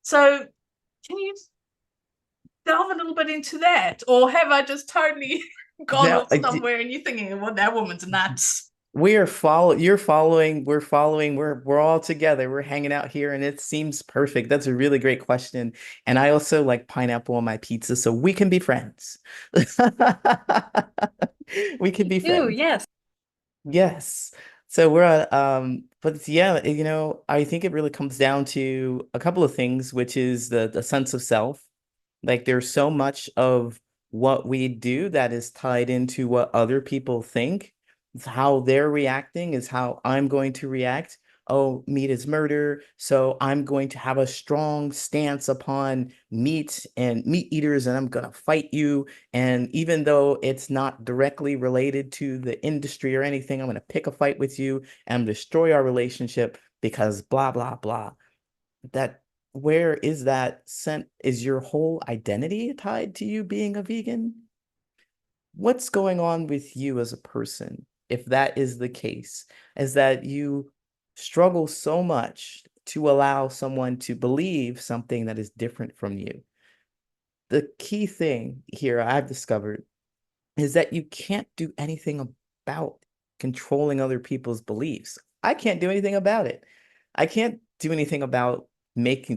So can you delve a little bit into that? Or have I just totally gone Now, off somewhere and you're thinking, well, that woman's nuts? you're following, we're all together. We're hanging out here and it seems perfect. That's a really great question. And I also like pineapple on my pizza, so we can be friends. We can be Ew, friends. yes. Yes. So we're at, but yeah, I think it really comes down to a couple of things, which is the sense of self. Like there's so much of what we do that is tied into what other people think. It's how they're reacting is how I'm going to react. oh, meat is murder, so I'm going to have a strong stance upon meat and meat eaters, and I'm going to fight you. And even though it's not directly related to the industry or anything, I'm going to pick a fight with you and destroy our relationship because blah, blah, blah. That where is that sent? Is your whole identity tied to you being a vegan? What's going on with you as a person, if that is the case, is that you struggle so much to allow someone to believe something that is different from you? The key thing here I've discovered is that you can't do anything about controlling other people's beliefs. I can't do anything about it. I can't do anything about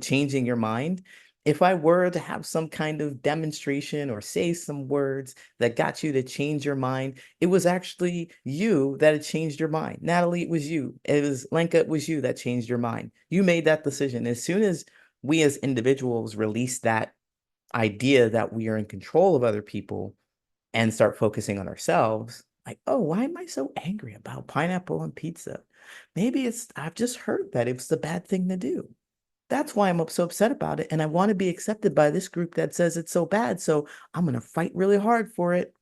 changing your mind. If I were to have some kind of demonstration or say some words that got you to change your mind, it was actually you that had changed your mind. Natalie, it was you. It was Lenka, it was you that changed your mind. You made that decision. As soon as we as individuals release that idea that we are in control of other people, and start focusing on ourselves, like, oh, why am I so angry about pineapple on pizza? Maybe I've just heard that it's the bad thing to do. That's why I'm so upset about it. And I want to be accepted by this group that says it's so bad. So I'm going to fight really hard for it.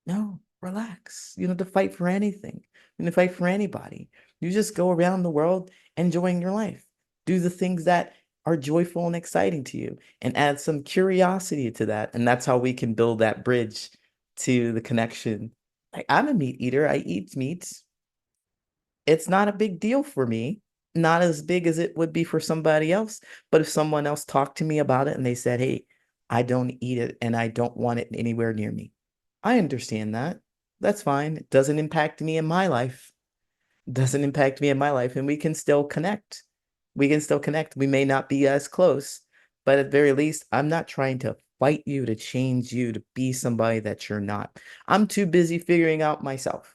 No, relax. You don't have to fight for anything. You don't have to fight for anybody. You just go around the world enjoying your life. Do the things that are joyful and exciting to you and add some curiosity to that. And that's how we can build that bridge to the connection. Like, I'm a meat eater. I eat meat. It's not a big deal for me, not as big as it would be for somebody else. But if someone else talked to me about it and they said, hey, I don't eat it and I don't want it anywhere near me, I understand that. That's fine. It doesn't impact me in my life. It doesn't impact me in my life. And we can still connect. We can still connect. We may not be as close, but at the very least, I'm not trying to fight you to change you to be somebody that you're not. I'm too busy figuring out myself.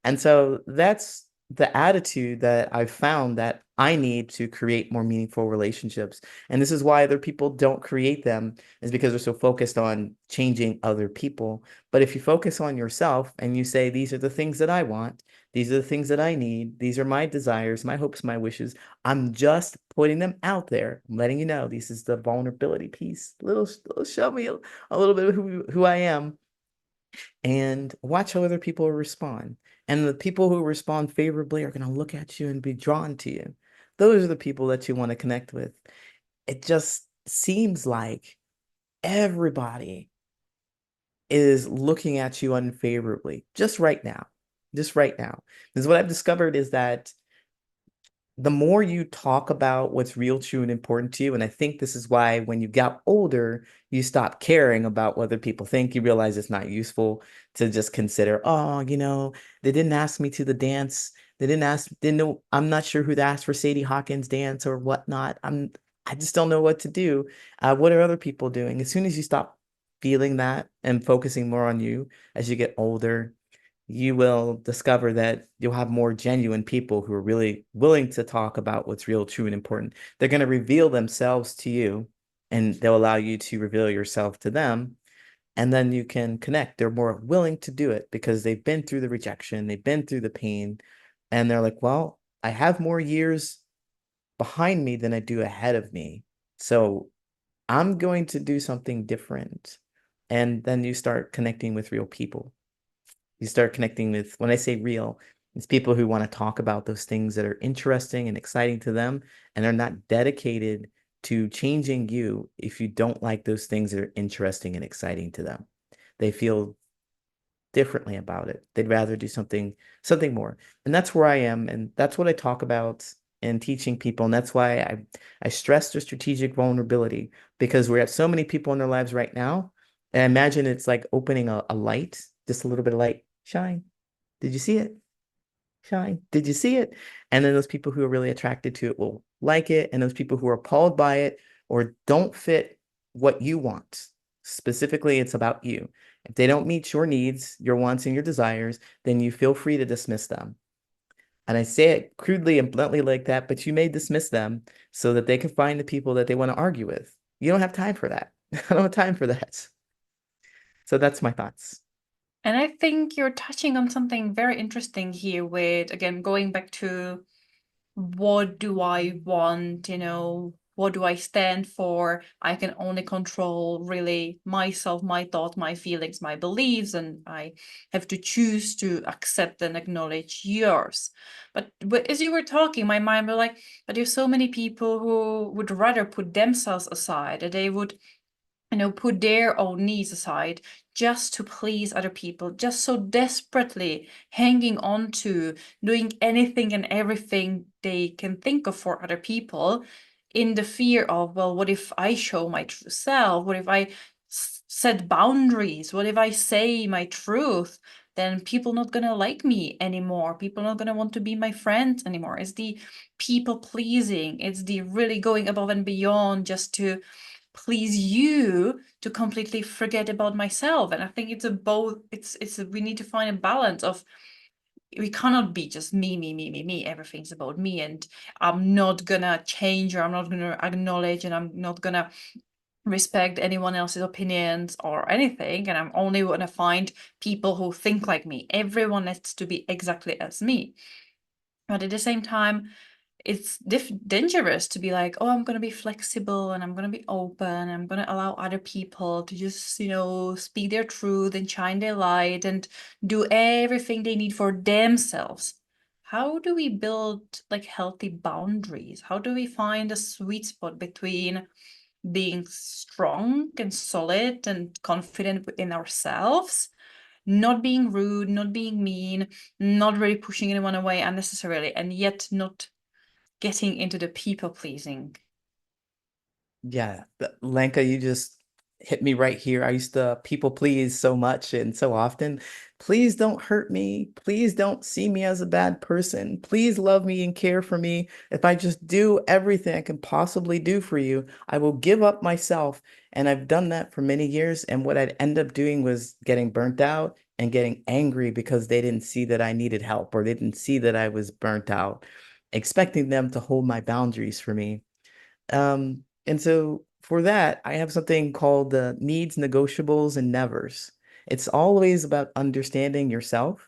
And so that's the attitude that I've found that I need to create more meaningful relationships. And this is why other people don't create them, is because they're so focused on changing other people. But if you focus on yourself and you say, these are the things that I want, these are the things that I need, these are my desires, my hopes, my wishes, I'm just putting them out there. I'm letting you know this is the vulnerability piece. Little show me a little bit of who I am, and watch how other people respond. And the people who respond favorably are going to look at you and be drawn to you. Those are the people that you want to connect with. It just seems like everybody is looking at you unfavorably just right now. Just right now. Because what I've discovered is that the more you talk about what's real, true, and important to you, and I think this is why when you got older, you stop caring about what other people think. You realize it's not useful to just consider, oh, they didn't ask me to the dance. They didn't know, I'm not sure who to ask for Sadie Hawkins dance or whatnot. I just don't know what to do. What are other people doing? As soon as you stop feeling that and focusing more on you as you get older, you will discover that you'll have more genuine people who are really willing to talk about what's real, true, and important. They're going to reveal themselves to you, and they'll allow you to reveal yourself to them. And then you can connect. They're more willing to do it because they've been through the rejection, they've been through the pain, and they're like, well, I have more years behind me than I do ahead of me. So I'm going to do something different. And then you start connecting with real people. You start connecting with, when I say real, it's people who want to talk about those things that are interesting and exciting to them, and are not dedicated to changing you if you don't like those things that are interesting and exciting to them. They feel differently about it. They'd rather do something more. And that's where I am, and that's what I talk about in teaching people. And that's why I stress the strategic vulnerability, because we have so many people in their lives right now. And I imagine it's like opening a light, just a little bit of light, shine. Did you see it? Shine. Did you see it? And then those people who are really attracted to it will like it. And those people who are appalled by it or don't fit what you want, specifically, it's about you. If they don't meet your needs, your wants, and your desires, then you feel free to dismiss them. And I say it crudely and bluntly like that, but you may dismiss them so that they can find the people that they want to argue with. You don't have time for that. I don't have time for that. So that's my thoughts. And I think you're touching on something very interesting here with, again, going back to what do I want, what do I stand for? I can only control really myself, my thoughts, my feelings, my beliefs, and I have to choose to accept and acknowledge yours. But as you were talking, my mind was like, but there's so many people who would rather put themselves aside, and they would put their own needs aside just to please other people, just so desperately hanging on to doing anything and everything they can think of for other people, in the fear of, well, what if I show my true self? What if I set boundaries? What if I say my truth? Then people not gonna like me anymore. People not gonna want to be my friends anymore. It's the people pleasing. It's the really going above and beyond just to please you, to completely forget about myself. And I think it's a both, we need to find a balance of, we cannot be just me, everything's about me, and I'm not gonna change, or I'm not gonna acknowledge, and I'm not gonna respect anyone else's opinions or anything, and I'm only gonna find people who think like me. Everyone needs to be exactly as me. But at the same time, it's dangerous to be like, oh, I'm going to be flexible and I'm going to be open. I'm going to allow other people to just, speak their truth and shine their light and do everything they need for themselves. How do we build like healthy boundaries? How do we find a sweet spot between being strong and solid and confident in ourselves, not being rude, not being mean, not really pushing anyone away unnecessarily, and yet not getting into the people pleasing? Yeah, Lenka, you just hit me right here. I used to people please so much and so often. Please don't hurt me. Please don't see me as a bad person. Please love me and care for me. If I just do everything I can possibly do for you, I will give up myself. And I've done that for many years. And what I'd end up doing was getting burnt out and getting angry because they didn't see that I needed help, or they didn't see that I was burnt out, expecting them to hold my boundaries for me. And so for that, I have something called the needs, negotiables, and nevers. It's always about understanding yourself.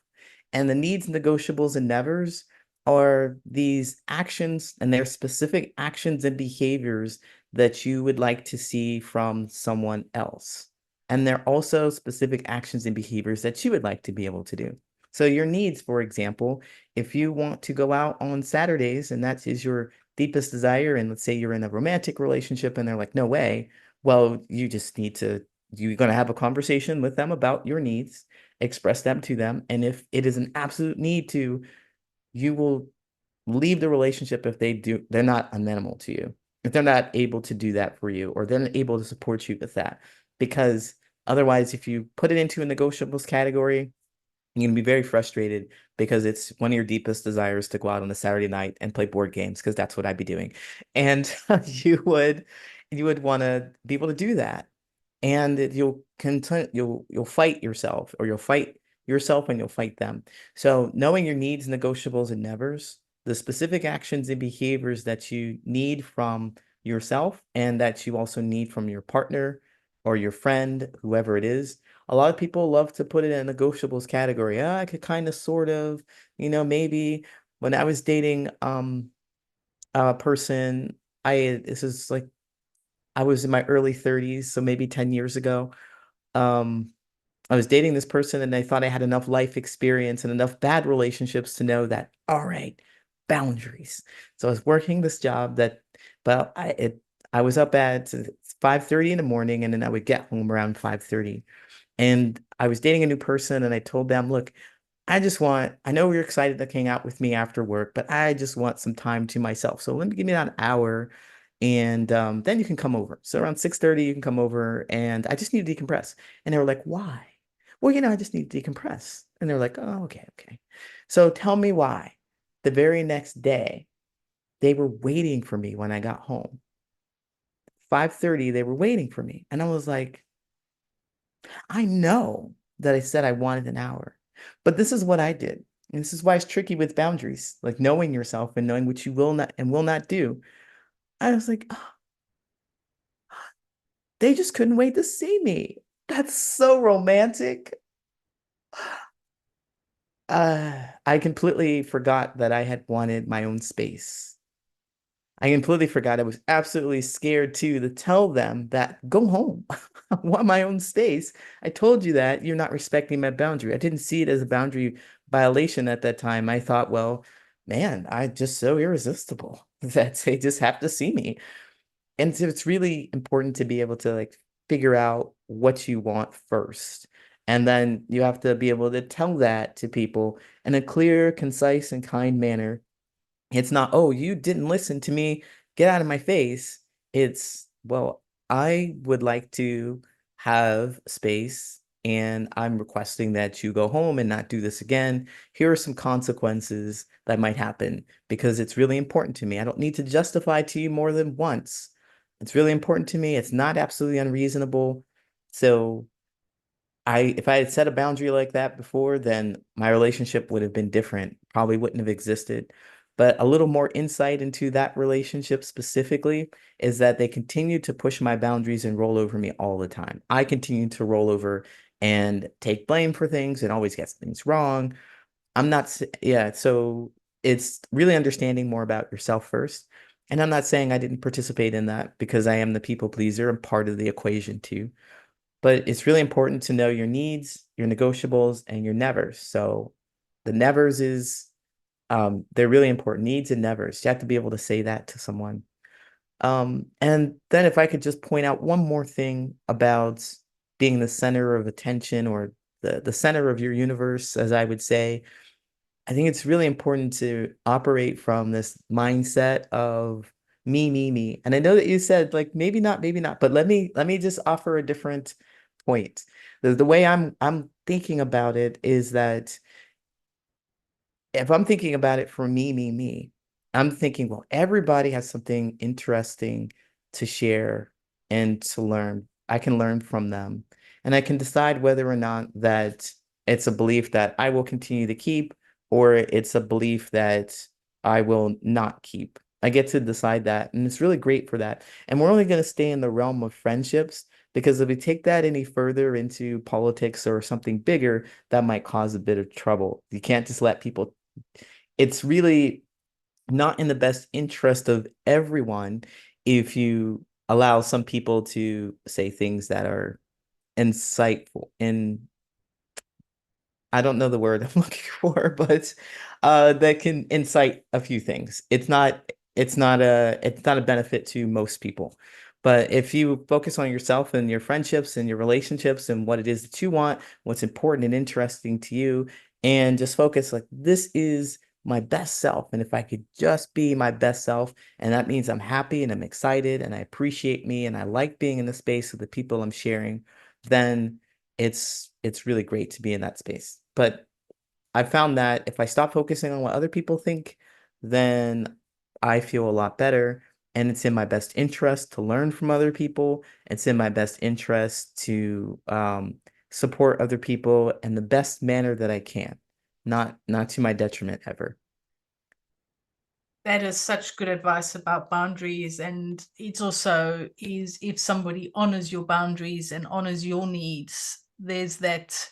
And the needs, negotiables, and nevers are these actions, and they're specific actions and behaviors that you would like to see from someone else. And they're also specific actions and behaviors that you would like to be able to do. So your needs, for example, if you want to go out on Saturdays and that is your deepest desire, and let's say you're in a romantic relationship and they're like, no way, well, you just need to, you're going to have a conversation with them about your needs, express them to them. And if it is an absolute need to, you will leave the relationship if they're not amenable to you, if they're not able to do that for you, or they're not able to support you with that. Because otherwise, if you put it into a negotiables category, you're going to be very frustrated because it's one of your deepest desires to go out on a Saturday night and play board games, because that's what I'd be doing. And you would want to be able to do that. And you'll fight yourself, or you'll fight yourself and you'll fight them. So knowing your needs, negotiables, and nevers, the specific actions and behaviors that you need from yourself and that you also need from your partner or your friend, whoever it is. A lot of people love to put it in a negotiables category. I could kind of, sort of, maybe. When I was dating a person, this is like, I was in my early 30s, so maybe 10 years ago. Um, I was dating this person and I thought I had enough life experience and enough bad relationships to know that, all right, boundaries. So I was working this job but I was up at 5:30 in the morning, and then I would get home around 5:30. And I was dating a new person, and I told them, look, I know you're excited to hang out with me after work, but I just want some time to myself. So let me give me an hour, and then you can come over. So around 6:30, you can come over, and I just need to decompress. And they were like, why? Well, I just need to decompress. And they're like, oh, okay, okay. So tell me why. The very next day, they were waiting for me when I got home. 5:30, they were waiting for me. And I was like, I know that I said I wanted an hour, but this is what I did. And this is why it's tricky with boundaries, like knowing yourself and knowing what you will not and will not do. I was like, "Oh, they just couldn't wait to see me. That's so romantic." I completely forgot that I had wanted my own space. I completely forgot. I was absolutely scared too to tell them that go home. I want my own space. I told you that you're not respecting my boundary. I didn't see it as a boundary violation at that time. I thought, well, man, I'm just so irresistible that they just have to see me. And so it's really important to be able to like figure out what you want first. And then you have to be able to tell that to people in a clear, concise, and kind manner. It's not, oh, you didn't listen to me, get out of my face. It's, well, I would like to have space and I'm requesting that you go home and not do this again. Here are some consequences that might happen because it's really important to me. I don't need to justify to you more than once. It's really important to me. It's not absolutely unreasonable. So if I had set a boundary like that before, then my relationship would have been different, probably wouldn't have existed. But a little more insight into that relationship specifically is that they continue to push my boundaries and roll over me all the time. I continue to roll over and take blame for things and always get things wrong. I'm not, yeah, so it's really understanding more about yourself first. And I'm not saying I didn't participate in that because I am the people pleaser. I'm part of the equation too. But it's really important to know your needs, your negotiables, and your nevers. So the nevers is they're really important. Needs and nevers. You have to be able to say that to someone. And then if I could just point out one more thing about being the center of attention or the center of your universe, as I would say, I think it's really important to operate from this mindset of me, me, me. And I know that you said like maybe not, but let me just offer a different point. The way I'm thinking about it is that if I'm thinking about it for me, me, me, I'm thinking, well, everybody has something interesting to share and to learn. I can learn from them. And I can decide whether or not that it's a belief that I will continue to keep or it's a belief that I will not keep. I get to decide that. And it's really great for that. And we're only going to stay in the realm of friendships because if we take that any further into politics or something bigger, that might cause a bit of trouble. You can't just let people it's really not in the best interest of everyone if you allow some people to say things that are insightful and I don't know the word I'm looking for, but that can incite a few things. It's not a benefit to most people. But if you focus on yourself and your friendships and your relationships and what it is that you want, what's important and interesting to you, and just focus like this is my best self. And if I could just be my best self, and that means I'm happy and I'm excited and I appreciate me and I like being in the space with the people I'm sharing, then it's really great to be in that space. But I found that if I stop focusing on what other people think, then I feel a lot better. And it's in my best interest to learn from other people. It's in my best interest to support other people in the best manner that I can, not to my detriment ever. That is such good advice about boundaries. And it's also is if somebody honors your boundaries and honors your needs, there's that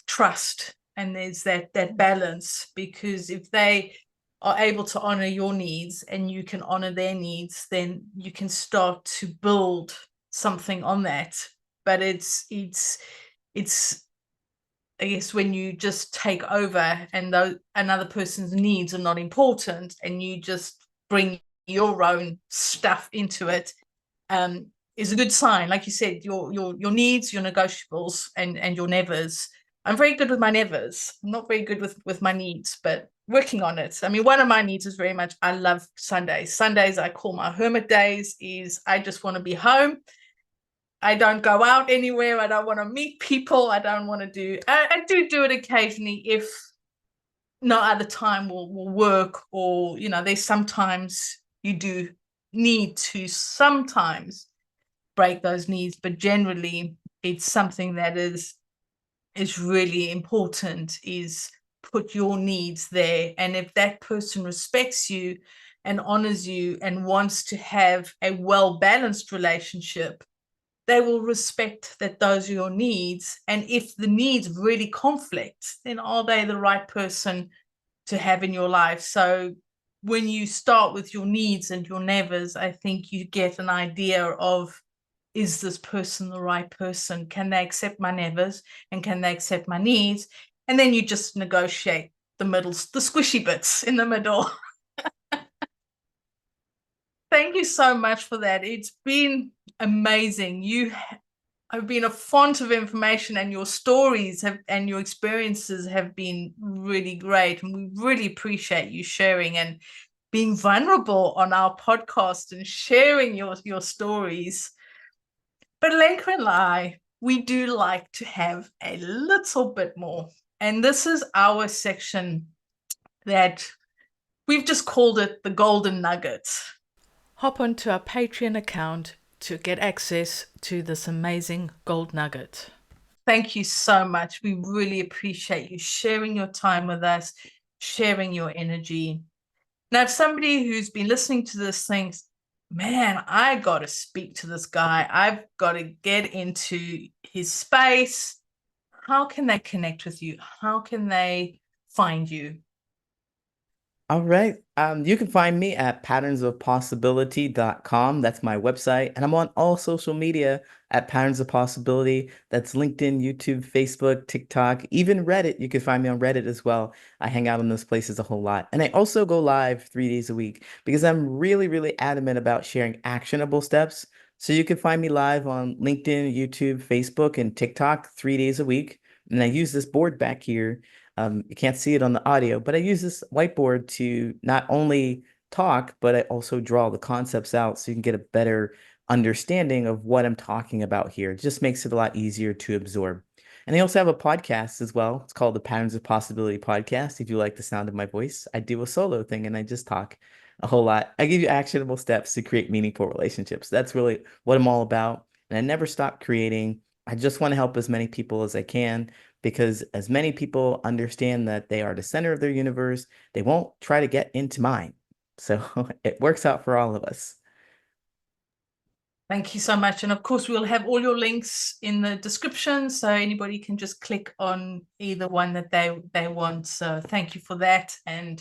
trust and there's that balance, because if they are able to honor your needs and you can honor their needs, then you can start to build something on that. But it's I guess when you just take over and another person's needs are not important and you just bring your own stuff into it, is a good sign. Like you said, your needs, your negotiables, and your nevers. I'm very good with my nevers. I'm not very good with my needs, but working on it. I mean, one of my needs is very much I love Sundays. Sundays I call my hermit days. Is I just want to be home. I don't go out anywhere. I don't want to meet people. I don't want to do. I do it occasionally if no other time will work, or there's sometimes you do need to sometimes break those needs, but generally it's something that is really important, is put your needs there. And if that person respects you and honors you and wants to have a well-balanced relationship, they will respect that those are your needs. And if the needs really conflict, then are they the right person to have in your life? So when you start with your needs and your nevers, I think you get an idea of, is this person the right person? Can they accept my nevers, and can they accept my needs? And then you just negotiate the middle, the squishy bits in the middle. Thank you so much for that. It's been amazing. You have been a font of information, and your stories and your experiences have been really great. And we really appreciate you sharing and being vulnerable on our podcast and sharing your stories. But Lenka and I, we do like to have a little bit more. And this is our section that we've just called it the Golden Nuggets. Hop onto our Patreon account to get access to this amazing gold nugget. Thank you so much. We really appreciate you sharing your time with us, sharing your energy. Now, if somebody who's been listening to this thinks, man, I got to speak to this guy, I've got to get into his space, how can they connect with you? How can they find you? All right. You can find me at patternsofpossibility.com. That's my website. And I'm on all social media at Patterns of Possibility. That's LinkedIn, YouTube, Facebook, TikTok, even Reddit. You can find me on Reddit as well. I hang out in those places a whole lot. And I also go live 3 days a week because I'm really, really adamant about sharing actionable steps. So you can find me live on LinkedIn, YouTube, Facebook, and TikTok 3 days a week. And I use this board back here. You can't see it on the audio, but I use this whiteboard to not only talk, but I also draw the concepts out so you can get a better understanding of what I'm talking about here. It just makes it a lot easier to absorb. And I also have a podcast as well. It's called the Patterns of Possibility Podcast. If you like the sound of my voice, I do a solo thing and I just talk a whole lot. I give you actionable steps to create meaningful relationships. That's really what I'm all about. And I never stop creating. I just want to help as many people as I can, because as many people understand that they are the center of their universe, they won't try to get into mine. So it works out for all of us. Thank you so much. And of course, we'll have all your links in the description, so anybody can just click on either one that they want. So thank you for that. And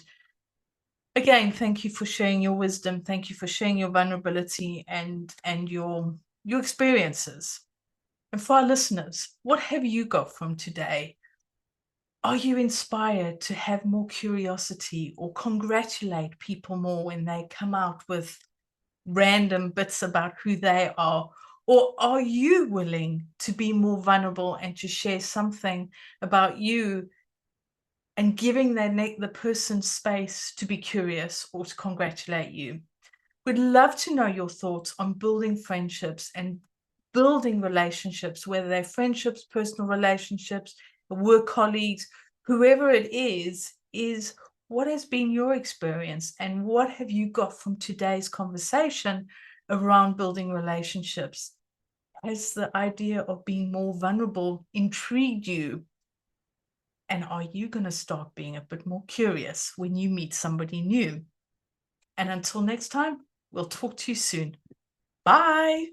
again, thank you for sharing your wisdom. Thank you for sharing your vulnerability and your experiences. And for our listeners, what have you got from today? Are you inspired to have more curiosity or congratulate people more when they come out with random bits about who they are? Or are you willing to be more vulnerable and to share something about you and giving the person space to be curious or to congratulate you? We'd love to know your thoughts on building friendships and building relationships, whether they're friendships, personal relationships, work colleagues, whoever it is what has been your experience and what have you got from today's conversation around building relationships? Has the idea of being more vulnerable intrigued you? And are you going to start being a bit more curious when you meet somebody new? And until next time, we'll talk to you soon. Bye.